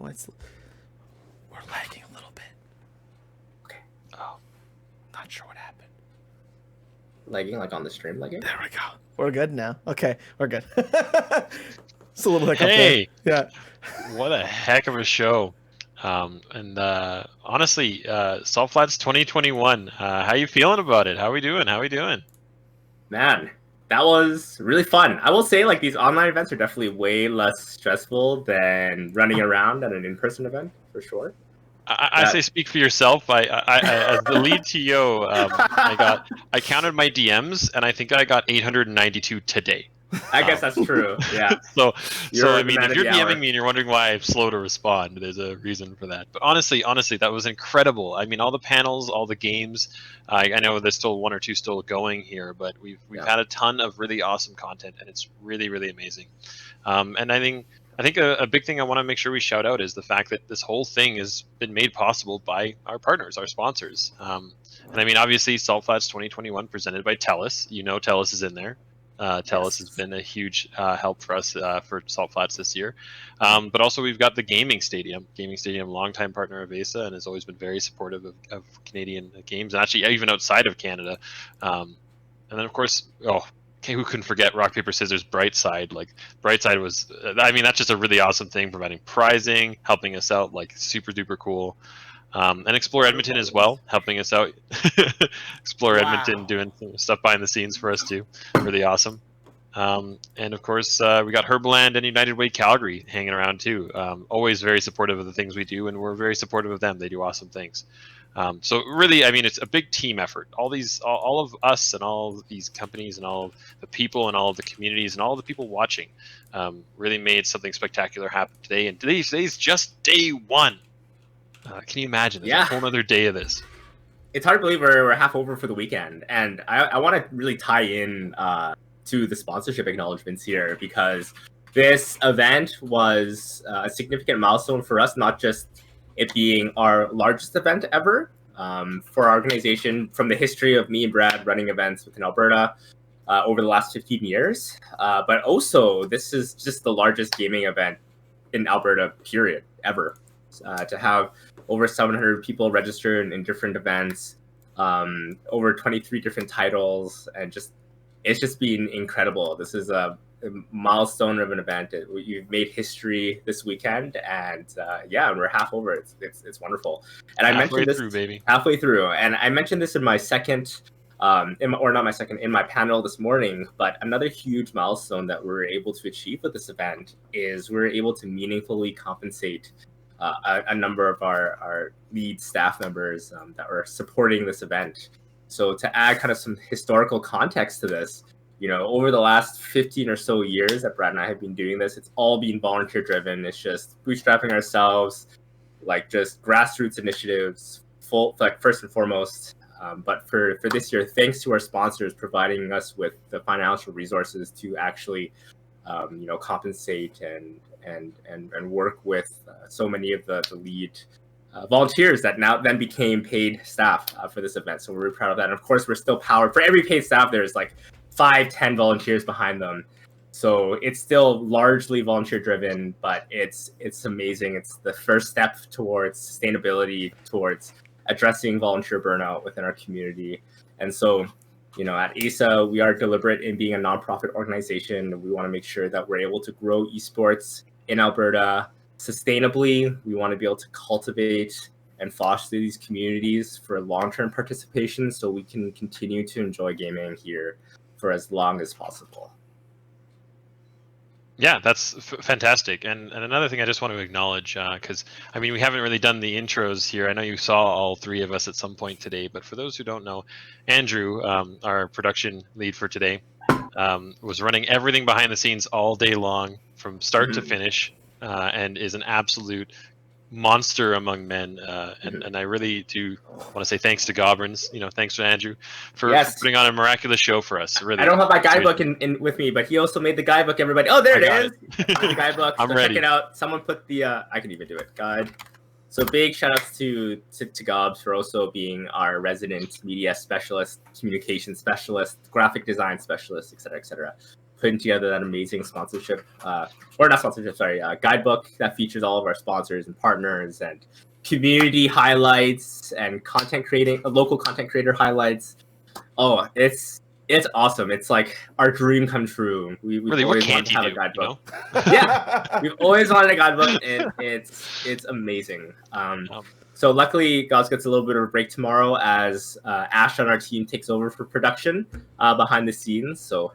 We're lagging a little bit. Okay. Oh, not sure what happened. Lagging like on the stream lagging? There we go. We're good now. Okay, we're good. It's a little hiccup Hey, there. Yeah. what a heck of a show. Honestly, Salt Flats 2021, how you feeling about it? How we doing? Man, that was really fun. I will say, like, these online events are definitely way less stressful than running around at an in-person event, for sure. I say speak for yourself. I as the lead TO, I counted my DMs and I think I got 892 today. I guess that's true. Yeah. So You're I the mean, man if of you're the hour. DMing me and you're wondering why I'm slow to respond, there's a reason for that. But honestly, that was incredible. I mean, all the panels, all the games. I know there's still one or two still going here, but we've had a ton of really awesome content, and it's really really amazing. And I think a big thing I want to make sure we shout out is the fact that this whole thing has been made possible by our partners, our sponsors. And I mean, obviously, Salt Flats 2021 presented by TELUS. You know, TELUS is in there. TELUS has been a huge help for us for Salt Flats this year. But also we've got the Gaming Stadium, longtime partner of ASA, and has always been very supportive of Canadian games, and actually even outside of Canada. And then of course, who can forget rock paper scissors Brightside? Like Brightside was, I mean, that's just a really awesome thing, providing prizing, helping us out, like super duper cool. And Explore Edmonton as well, helping us out. Explore Edmonton doing some stuff behind the scenes for us too, really awesome. And of course, we got Herbaland and United Way Calgary hanging around too. Always very supportive of the things we do, and we're very supportive of them. They do awesome things. So really, I mean, it's a big team effort. All of us and all of these companies and all of the people and all of the communities and all of the people watching really made something spectacular happen today. And today's just day one. Can you imagine? There's a whole other day of this. It's hard to believe we're half over for the weekend. And I want to really tie in to the sponsorship acknowledgements here, because this event was a significant milestone for us, not just it being our largest event ever for our organization from the history of me and Brad running events within Alberta over the last 15 years. But also, this is just the largest gaming event in Alberta, period, ever. To have over 700 people registered in different events, over 23 different titles, and it's just been incredible. This is a milestone of an event. You've made history this weekend, and we're half over. It's wonderful. And I mentioned this halfway through, and I mentioned this in my second, in my panel this morning. But another huge milestone that we're able to achieve with this event is we're able to meaningfully compensate a number of our lead staff members that were supporting this event. So to add kind of some historical context to this, over the last 15 or so years that Brad and I have been doing this, it's all been volunteer driven. It's just bootstrapping ourselves, like just grassroots initiatives, first and foremost. But for this year, thanks to our sponsors providing us with the financial resources to actually, compensate and work with so many of the lead volunteers that now then became paid staff for this event. So we're really proud of that. And of course, we're still powered. For every paid staff, there's like 5-10 volunteers behind them. So it's still largely volunteer driven, but it's amazing. It's the first step towards sustainability, towards addressing volunteer burnout within our community. And so, at ASA, we are deliberate in being a nonprofit organization. We want to make sure that we're able to grow esports in Alberta sustainably. We want to be able to cultivate and foster these communities for long-term participation so we can continue to enjoy gaming here for as long as possible. Yeah, that's fantastic. And another thing I just want to acknowledge, because I mean, we haven't really done the intros here. I know you saw all three of us at some point today, but for those who don't know, Andrew, our production lead for today, was running everything behind the scenes all day long from start to finish, and is an absolute monster among men. And I really do want to say thanks to Gobrins, thanks to Andrew for putting on a miraculous show for us. Really, I don't have my guidebook in with me, but he also made the guidebook. Everybody, there it is. The guidebook. I'm ready. Check it out. Someone put the I can even do it. Guide. So big shout outs to Gobs for also being our resident media specialist, communication specialist, graphic design specialist, etc., putting together that amazing sponsorship, or not sponsorship, sorry, guidebook that features all of our sponsors and partners and community highlights and content creating, local content creator highlights. Oh, it's awesome. It's like our dream come true. We've Really, what always wanted can't to you have a do? guidebook. You know? Yeah, we've always wanted a guidebook, and it's amazing. So luckily, Gauss gets a little bit of a break tomorrow as Ash on our team takes over for production behind the scenes. So,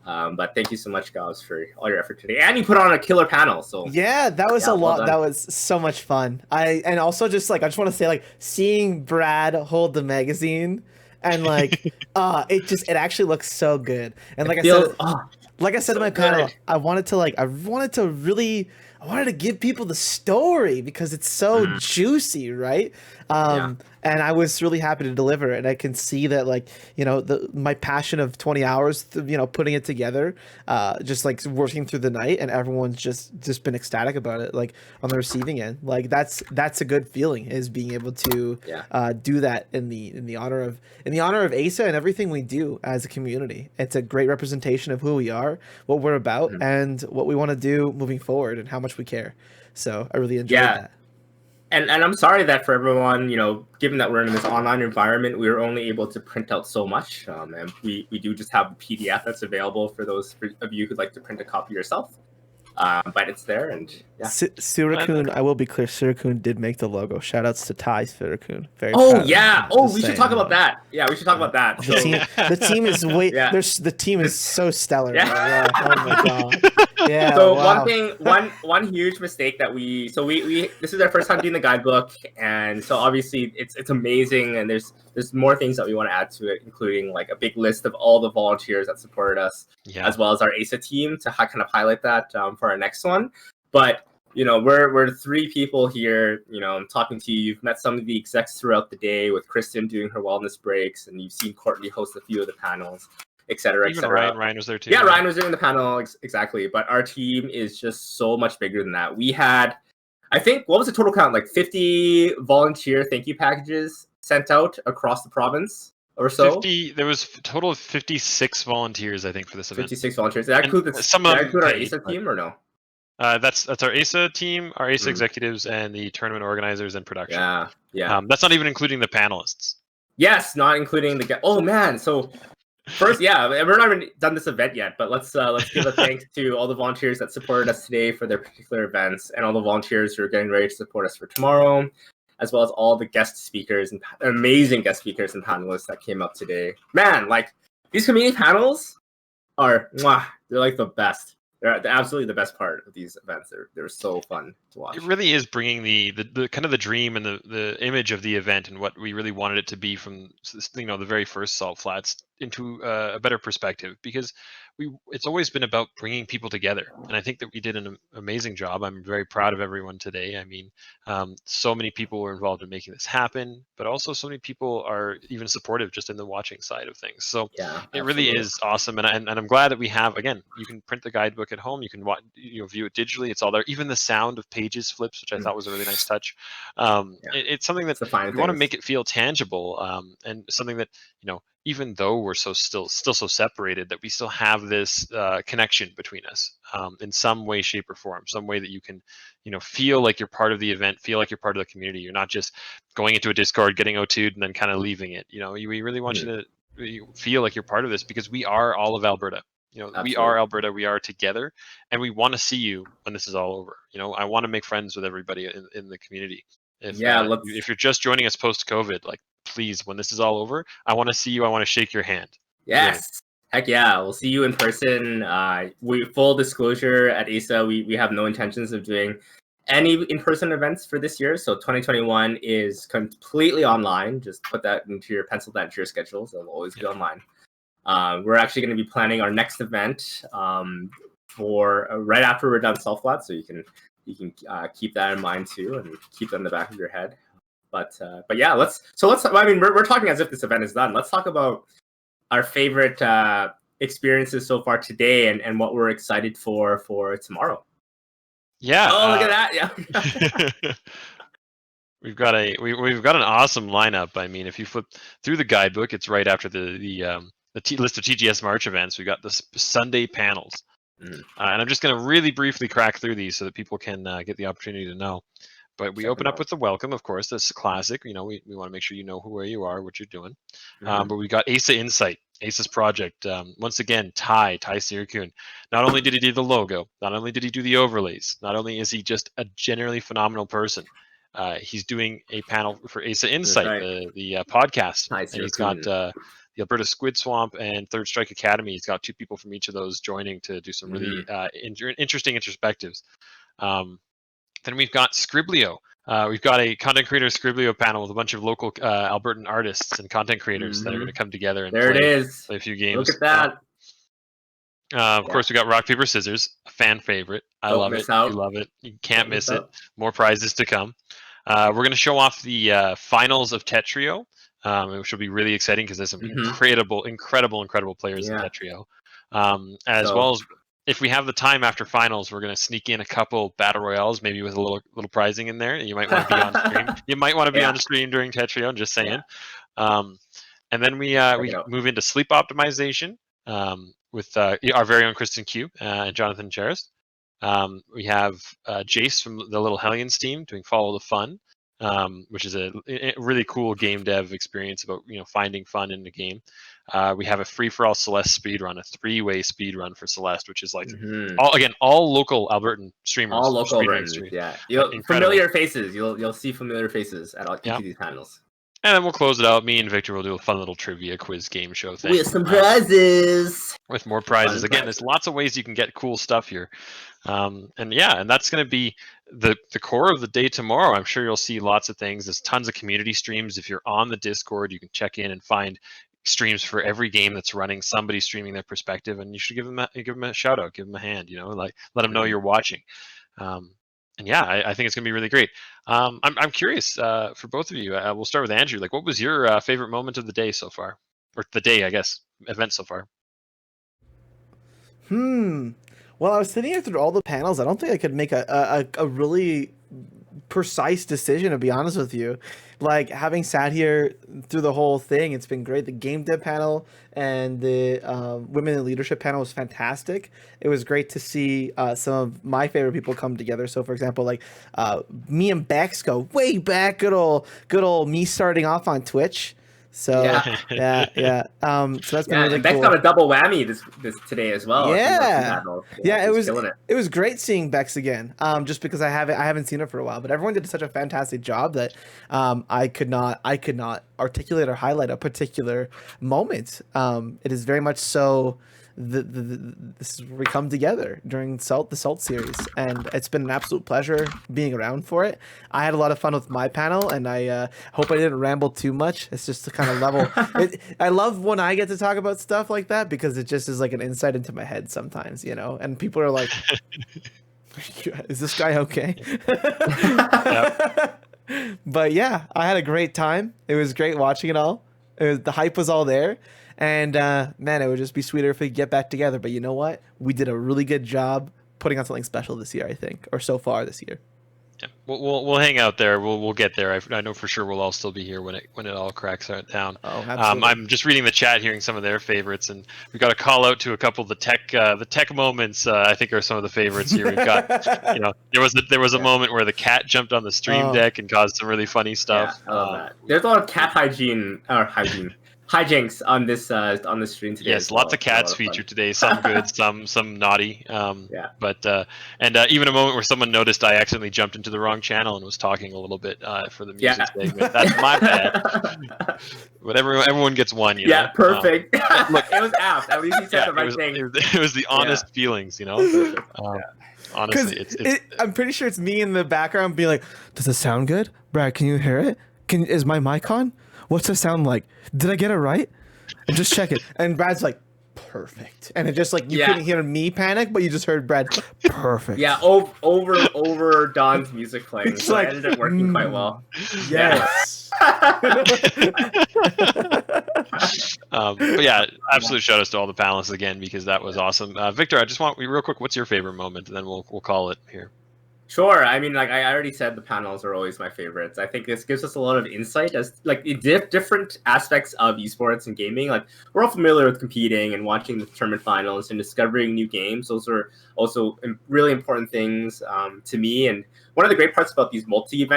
but thank you so much, Gauss, for all your effort today, and you put on a killer panel. So Yeah, that was a well lot. done. That was so much fun. And also just like I just want to say like seeing Brad hold the magazine and like it actually looks so good. And like I said in my panel, good. I wanted to give people the story because it's so juicy, right? And I was really happy to deliver, and I can see that, like, you know, my passion of 20 hours, you know, putting it together, just like working through the night, and everyone's just been ecstatic about it, like on the receiving end. Like that's a good feeling, is being able to do that in the honor of ASA and everything we do as a community. It's a great representation of who we are, what we're about, and what we want to do moving forward, and how much we care. So I really enjoyed that. And I'm sorry that for everyone, you know, given that we're in this online environment, we were only able to print out so much. And we do just have a PDF that's available for those of you who'd like to print a copy yourself. But it's there, and yeah. Surakun, I will be clear, Surakun did make the logo. Shout outs to Ty Surakun. Very Oh proud yeah. of him. Oh, Just we should saying, talk about that. Yeah, we should talk about that. The team is way. Yeah. The team is so stellar. Yeah. Oh my god. Yeah. So wow. one huge mistake that we this is our first time doing the guidebook, and so obviously it's amazing, and there's more things that we want to add to it, including like a big list of all the volunteers that supported us, as well as our ASA team to kind of highlight that for our next one. But you know, we're 3 people here. You know, I'm talking to you. You've met some of the execs throughout the day, with Kristen doing her wellness breaks, and you've seen Courtney host a few of the panels, et cetera, et Even cetera. Ryan was there too. Yeah, Ryan was doing the panel, exactly. But our team is just so much bigger than that. We had, I think, what was the total count? Like 50 volunteer thank you packages sent out across the province or so. There was a total of 56 volunteers, I think, for this event. 56 volunteers. Did that include our ASA team or no? That's our ASA team, our ASA executives, and the tournament organizers and production. Yeah. That's not even including the panelists. Yes, not including the. Oh man, so first, we're not even done this event yet, but let's give a thanks to all the volunteers that supported us today for their particular events, and all the volunteers who are getting ready to support us for tomorrow, as well as all the guest speakers and amazing guest speakers and panelists that came up today. Man, like these community panels are, they're like the best. They're absolutely the best part of these events. They're so fun to watch. It really is bringing the kind of the dream and the image of the event and what we really wanted it to be from, you know, the very first Salt Flats into a better perspective, because it's always been about bringing people together, and I think that we did an amazing job. I'm very proud of everyone today. I mean, so many people were involved in making this happen, but also so many people are even supportive just in the watching side of things. So it really is awesome, and I'm glad that we have, again, you can print the guidebook at home, you can watch, view it digitally. It's all there. Even the sound of pages flips, which I thought was a really nice touch. It's something that we want to make it feel tangible, and something that, you know, even though we're still so separated, that we still have this connection between us in some way, shape, or form. Some way that you can, you know, feel like you're part of the event, feel like you're part of the community. You're not just going into a Discord, getting O2'd, and then kind of leaving it. You know, we really want you to feel like you're part of this, because we are all of Alberta. You know, we are Alberta. We are together, and we want to see you when this is all over. You know, I want to make friends with everybody in the community. If you're just joining us post-COVID, like, please, when this is all over, I want to see you. I want to shake your hand. Yes. Heck yeah. We'll see you in person. Full disclosure, at ASA, we have no intentions of doing any in-person events for this year. So 2021 is completely online. Just pencil that into your schedules. It'll always be online. We're actually going to be planning our next event for right after we're done Salt Flat. So you can keep that in mind too, and keep that in the back of your head. But yeah, let's. I mean, we're talking as if this event is done. Let's talk about our favorite experiences so far today, and what we're excited for tomorrow. Yeah. Oh, look at that! Yeah. We've got an awesome lineup. I mean, if you flip through the guidebook, it's right after the list of TGS March events, we got the Sunday panels. Mm. And I'm just going to really briefly crack through these so that people can get the opportunity to know. But we open up with the welcome, of course. That's classic. You know, we want to make sure you know where you are, what you're doing. But we got ASA Insight, ASA's project. Once again, Ty Sirikun. Not only did he do the logo, not only did he do the overlays, not only is he just a generally phenomenal person, he's doing a panel for ASA Insight, the podcast. And he's got the Alberta Squid Swamp and Third Strike Academy. He's got 2 people from each of those joining to do some really interesting introspectives. Then we've got Scriblio. We've got a content creator Scriblio panel with a bunch of local Albertan artists and content creators that are going to come together and play a few games. Look at that. Of course, we got Rock, Paper, Scissors, a fan favorite. I love it. You love it. You can't miss it. More prizes to come. We're going to show off the finals of Tetrio, which will be really exciting because there's some incredible players in Tetrio. As well as, if we have the time after finals, we're going to sneak in a couple battle royales, maybe with a little prizing in there. You might want to be on stream. You might want to be on stream during Tetrio. I'm just saying. And then we move into sleep optimization with our very own Kristen Q and Jonathan Cheris. We have Jace from the Little Hellions team doing Follow the Fun, which is a really cool game dev experience about finding fun in the game. We have a free-for-all Celeste speedrun, a 3-way speedrun for Celeste, which is like all local Albertan streamers. All local Albertans, yeah. Familiar faces. You'll see familiar faces at each of these panels. And then we'll close it out. Me and Victor will do a fun little trivia quiz game show thing. With some prizes. With more prizes. Again, there's lots of ways you can get cool stuff here. And that's going to be the core of the day tomorrow. I'm sure you'll see lots of things. There's tons of community streams. If you're on the Discord, you can check in and find streams for every game that's running. Somebody streaming their perspective, and you should give them a shout out, give them a hand. Like let them know you're watching. I think it's gonna be really great. I'm curious for both of you. We'll start with Andrew. Like, what was your favorite moment of the day so far, or the day, I guess, event so far? Well, I was sitting here through all the panels. I don't think I could make a really precise decision, to be honest with you. Like, having sat here through the whole thing, it's been great. The game dev panel and the women in leadership panel was fantastic. It was great to see some of my favorite people come together. So, for example, like me and Bex go way back. Good old me starting off on Twitch. So yeah. So that's been really Bex cool. got a double whammy this today as well. It was great seeing Bex again. Just because I haven't seen her for a while, but everyone did such a fantastic job that I could not articulate or highlight a particular moment. It is very much so. This is where we come together during the Salt series, and it's been an absolute pleasure being around for it. I had a lot of fun with my panel, and I hope I didn't ramble too much. It's just to kind of level. I love when I get to talk about stuff like that because it just is like an insight into my head sometimes, and people are like, "Is this guy okay?" But yeah, I had a great time. It was great watching it all. The hype was all there. And man, it would just be sweeter if we could get back together. But you know what? We did a really good job putting on something special this year, I think, or so far this year. Yeah, we'll hang out there. We'll get there. I know for sure we'll all still be here when it all cracks down. Oh, absolutely. I'm just reading the chat, hearing some of their favorites, and we got a call out to a couple of the tech moments. I think are some of the favorites here. We've got, there was a moment where the cat jumped on the stream deck and caused some really funny stuff. Yeah, I love that. There's a lot of cat hijinks on this stream today. Yes, lots of cats featured today. Some good, some naughty. But even a moment where someone noticed I accidentally jumped into the wrong channel and was talking a little bit for the music segment. That's my bad. But everyone gets one. Yeah, perfect. Look, it was apt. At least you said the right thing. It was the honest feelings, Honestly, I'm pretty sure it's me in the background being like, "Does it sound good, Brad? Can you hear it? Is my mic on? What's it sound like? Did I get it right? And just check it." And Brad's like, "Perfect." And it just like you couldn't hear me panic, but you just heard Brad, "Perfect." Yeah, over Don's music playing. So it ended up working quite well. Yes. But yeah, absolute shout outs to all the panelists again because that was awesome. Victor, I just want real quick, what's your favorite moment? And then we'll call it here. Sure. I mean, like I already said, the panels are always my favorites. I think this gives us a lot of insight as like different aspects of esports and gaming. Like we're all familiar with competing and watching the tournament finals and discovering new games. Those are also really important things to me. And one of the great parts about these multi-game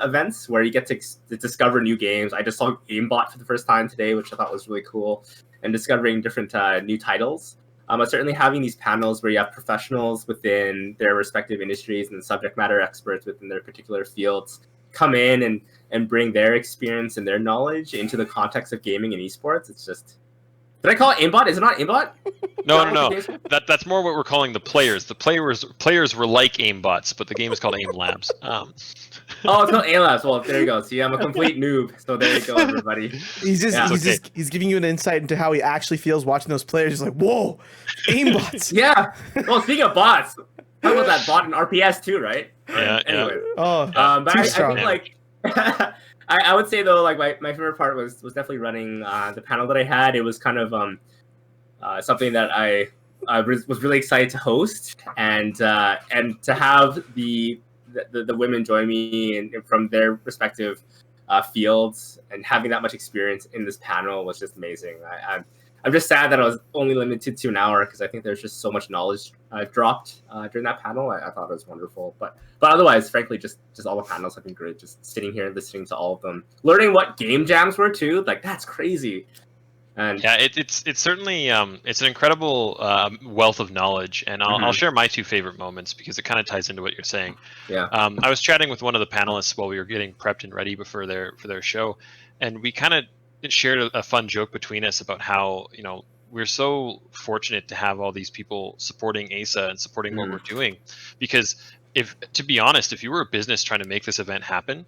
events where you get to discover new games. I just saw Aimbot for the first time today, which I thought was really cool, and discovering different new titles. But certainly having these panels where you have professionals within their respective industries and subject matter experts within their particular fields come in and bring their experience and their knowledge into the context of gaming and esports. It's just... Did I call it aimbot? Is it not aimbot? No. That's more what we're calling the players. The players were like aimbots, but the game is called Aim Labs. Oh, it's called Aim Labs. Well, there you go. See, I'm a complete noob. So there you go, everybody. He's giving you an insight into how he actually feels watching those players. He's like, whoa, aimbots. Yeah. Well, speaking of bots, how about that bot in RPS too, right? Yeah. Anyway. Oh, but I think like I would say though, like my favorite part was definitely running the panel that I had. It was kind of something that I was really excited to host and to have the women join me and from their respective fields, and having that much experience in this panel was just amazing. I'm just sad that I was only limited to an hour because I think there's just so much knowledge dropped during that panel. I thought it was wonderful, but otherwise, frankly, just all the panels have been great. Just sitting here and listening to all of them, learning what game jams were too. Like that's crazy. And yeah, it's certainly it's an incredible wealth of knowledge, and I'll share my two favorite moments because it kind of ties into what you're saying. Yeah. I was chatting with one of the panelists while we were getting prepped and ready for their show, and we kind of shared a fun joke between us about how we're so fortunate to have all these people supporting ASA and supporting what we're doing, because to be honest, if you were a business trying to make this event happen,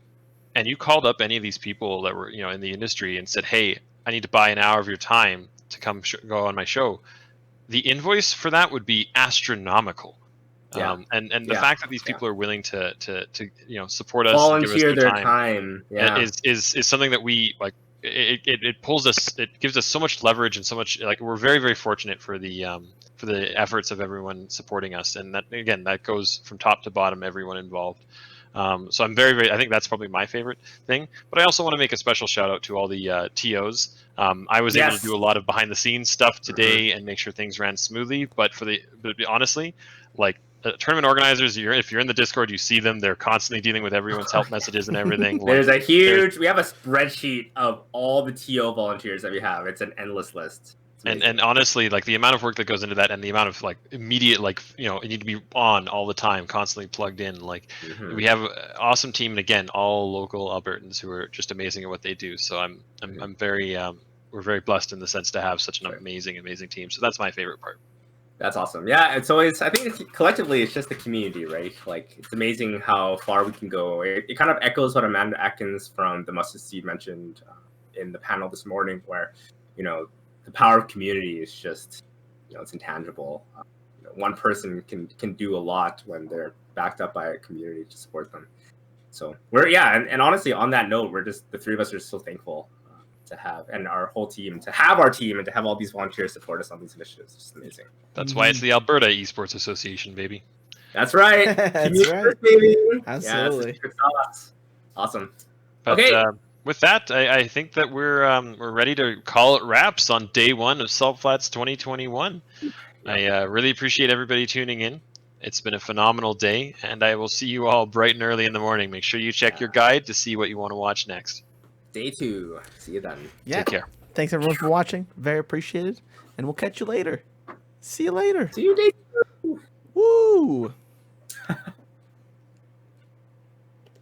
and you called up any of these people that were in the industry and said, hey, I need to buy an hour of your time to come go on my show, the invoice for that would be astronomical. Yeah. And the fact that these people are willing to support us, volunteer and give us their time, is something that we like. It pulls us. It gives us so much leverage and so much, like, we're very, very fortunate for the efforts of everyone supporting us, and that goes from top to bottom, everyone involved. So I'm very, very, I think that's probably my favorite thing. But I also want to make a special shout out to all the TOs. I was able to do a lot of behind the scenes stuff today and make sure things ran smoothly. But honestly, like, tournament organizers, if you're in the Discord, you see them. They're constantly dealing with everyone's help messages and everything. We have a spreadsheet of all the TO volunteers that we have. It's an endless list. And honestly, like, the amount of work that goes into that, and the amount of, like, immediate, like, you need to be on all the time, constantly plugged in. Like, we have an awesome team, and again, all local Albertans who are just amazing at what they do. So I'm very we're very blessed in the sense to have such an amazing team. So that's my favorite part. That's awesome. Yeah, it's always, I think collectively it's just the community, right? Like, it's amazing how far we can go. It kind of echoes what Amanda Atkins from the Mustard Seed mentioned in the panel this morning, where the power of community is just, it's intangible. One person can do a lot when they're backed up by a community to support them. So and honestly, on that note, the three of us are so thankful to have, and our whole team, to have our team and to have all these volunteers support us on these initiatives. It's just amazing. That's why it's the Alberta Esports Association, baby. That's right. That's right. Baby. Absolutely. Yeah, awesome. But, okay. With that, I think that we're ready to call it wraps on day one of Salt Flats 2021. I really appreciate everybody tuning in. It's been a phenomenal day, and I will see you all bright and early in the morning. Make sure you check your guide to see what you want to watch next. Day 2. See you then. Yeah. Take care. Thanks everyone for watching. Very appreciated. And we'll catch you later. See you later. See you day 2. Woo!